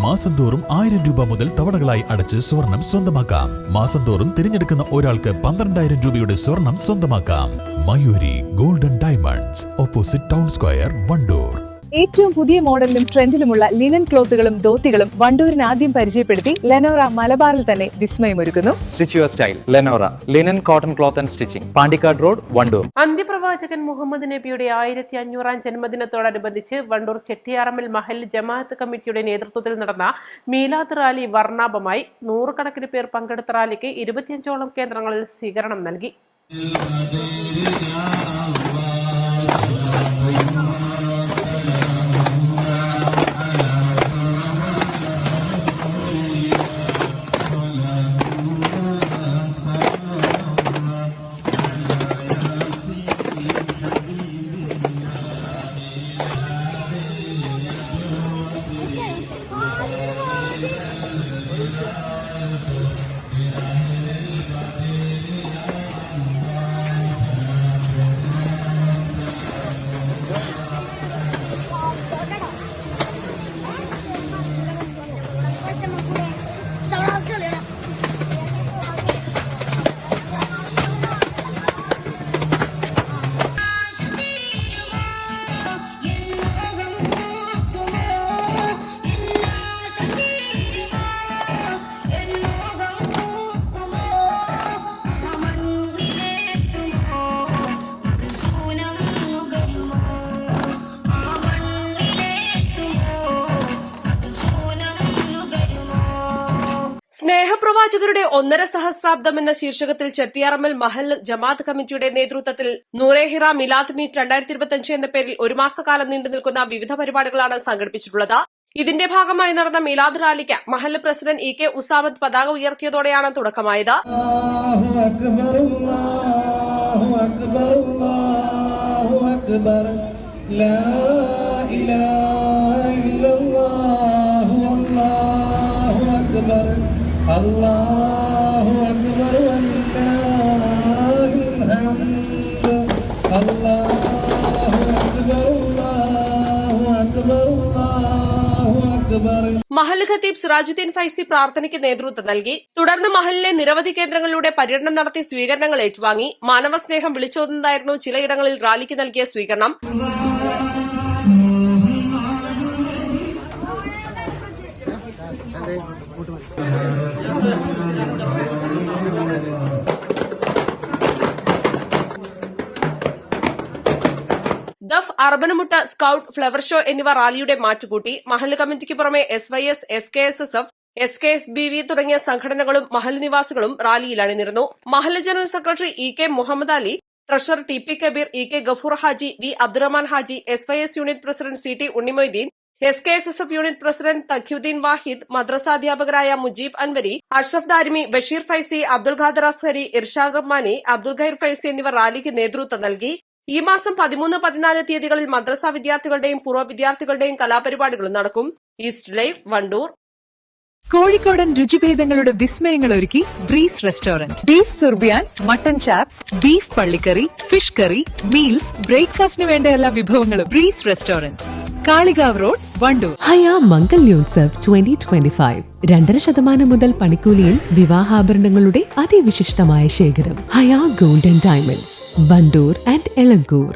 മാസം തോറും 1000 രൂപ മുതൽ തവണകളായി അടച്ച് സ്വർണം സ്വന്തമാക്കാം. മാസം തോറും തിരഞ്ഞെടുക്കുന്ന ഒരാൾക്ക് 12,000 രൂപയുടെ സ്വർണം സ്വന്തമാക്കാം. Mayuri golden diamonds, opposite town square, Wandoor. ഏറ്റവും പുതിയ മോഡലിലും ട്രെൻഡിലുമുള്ള ലിനൻ ക്ലോത്തുകളും ധോത്തികളും വണ്ടൂരിന് ആദ്യം പരിചയപ്പെടുത്തി ലെനോറ മലബാറിൽ തന്നെ വിസ്മയമൊരുക്കുന്നു. Stitch your style Lenora linen cotton cloth and stitching, Pandikkad road, Wandoor. അന്ത്യപ്രവാചകൻ മുഹമ്മദ് നബിയുടെ 1500-ാം ജന്മദിനത്തോടനുബന്ധിച്ച് വണ്ടൂർ ചെട്ടിയാറമ്മൽ മഹൽ ജമാഅത്ത് കമ്മിറ്റിയുടെ നേതൃത്വത്തിൽ നടന്ന മീലാദ് റാലി വർണ്ണാഭമായി. 100 കണക്കിന് പേർ പങ്കെടുത്ത റാലിക്ക് 25ഓളം കേന്ദ്രങ്ങളിൽ സ്വീകരണം നൽകി. സ്നേഹപ്രവാചകരുടെ 1.5 സഹസ്രാബ്ദം എന്ന ശീർഷകത്തിൽ ചെട്ടിയാറമ്മൽ മഹൽ ജമാഅത്ത് കമ്മിറ്റിയുടെ നേതൃത്വത്തിൽ നൂറേഹിറ മിലാദ് മീറ്റ് 2025 എന്ന പേരിൽ 1 മാസക്കാലം നീണ്ടുനിൽക്കുന്ന വിവിധ പരിപാടികളാണ് സംഘടിപ്പിച്ചിട്ടുള്ളത്. ഇതിന്റെ ഭാഗമായി നടന്ന മീലാദ് റാലിക്ക് മഹൽ പ്രസിഡന്റ് ഇ കെ ഉസാമത്ത് പതാക ഉയർത്തിയതോടെയാണ് തുടക്കമായത്. അല്ലാഹു അക്ബർ വല്ലാഹിൽ ഹംദ്. അല്ലാഹു അക്ബർ അല്ലാഹു അക്ബർ അല്ലാഹു അക്ബർ. മഹൽ ഖത്തീബ് സിറാജുദ്ദീൻ ഫൈസി പ്രാർത്ഥനയ്ക്ക് നേതൃത്വം നൽകി. തുടർന്ന് മഹലിലെ നിരവധി കേന്ദ്രങ്ങളിലൂടെ പര്യടനം നടത്തി സ്വീകരണങ്ങൾ ഏറ്റുവാങ്ങി. മാനവസ്നേഹം വിളിച്ചോതുന്നതായിരുന്നു ചിലയിടങ്ങളിൽ റാലിക്ക് നൽകിയ സ്വീകരണം. ദഫ്, അർബനമുട്ട, സ്കൌട്ട്, ഫ്ലവർ ഷോ എന്നിവ റാലിയുടെ മാറ്റുകൂട്ടി. മഹൽ കമ്മിറ്റിക്ക് പുറമെ SYS, SKSSF, SKSBV തുടങ്ങിയ സംഘടനകളും മഹൽ നിവാസികളും റാലിയിൽ അണിനിരന്നു. മഹൽ general secretary E K Muhammad Ali, treasurer TP Kabeer, E K Gafoor Haji, V Abdurahman Haji, SYS unit president CT Unnimoideen, SKSSF unit president Thakiyudheen Wahid, മദ്രസാധ്യാപകരായ മുജീബ് അൻവരി, അഷ്റഫ് ദാരിമി, ബഷീർ ഫൈസി, അബ്ദുൽ ഖാദർ അസ്ഹരി, ഇർഷാദ് റഹ്മാനി, അബ്ദുൽ ഖൈർ ഫൈസി എന്നിവർ റാലിക്ക് നേതൃത്വം നൽകി. ഈ മാസം 13, 14 തീയതികളിൽ മദ്രസ വിദ്യാർത്ഥികളുടെയും പൂർവ്വ വിദ്യാർത്ഥികളുടെയും കലാപരിപാടികളും നടക്കും. East Live, Wandoor. കോഴിക്കോടൻ രുചിഭേദങ്ങളുടെ വിസ്മയങ്ങൾ ഒരുക്കി ബ്രീസ് റെസ്റ്റോറന്റ്. ബീഫ് സുർബിയാൻ, മട്ടൻ ചാപ്സ്, ബീഫ് പള്ളിക്കറി, ഫിഷ് കറി, മീൽസ്, ബ്രേക്ക്ഫാസ്റ്റിന് വേണ്ട എല്ലാ വിഭവങ്ങളും. Breeze restaurant, Kalikavu road, Wandoor. ഹയ മംഗല്യോത്സവ് 2025. 2.5% മുതൽ പണിക്കൂലിയിൽ വിവാഹാഭരണങ്ങളുടെ അതിവിശിഷ്ടമായ ശേഖരം. ഹയ Golden Diamonds, Wandoor and Elankur.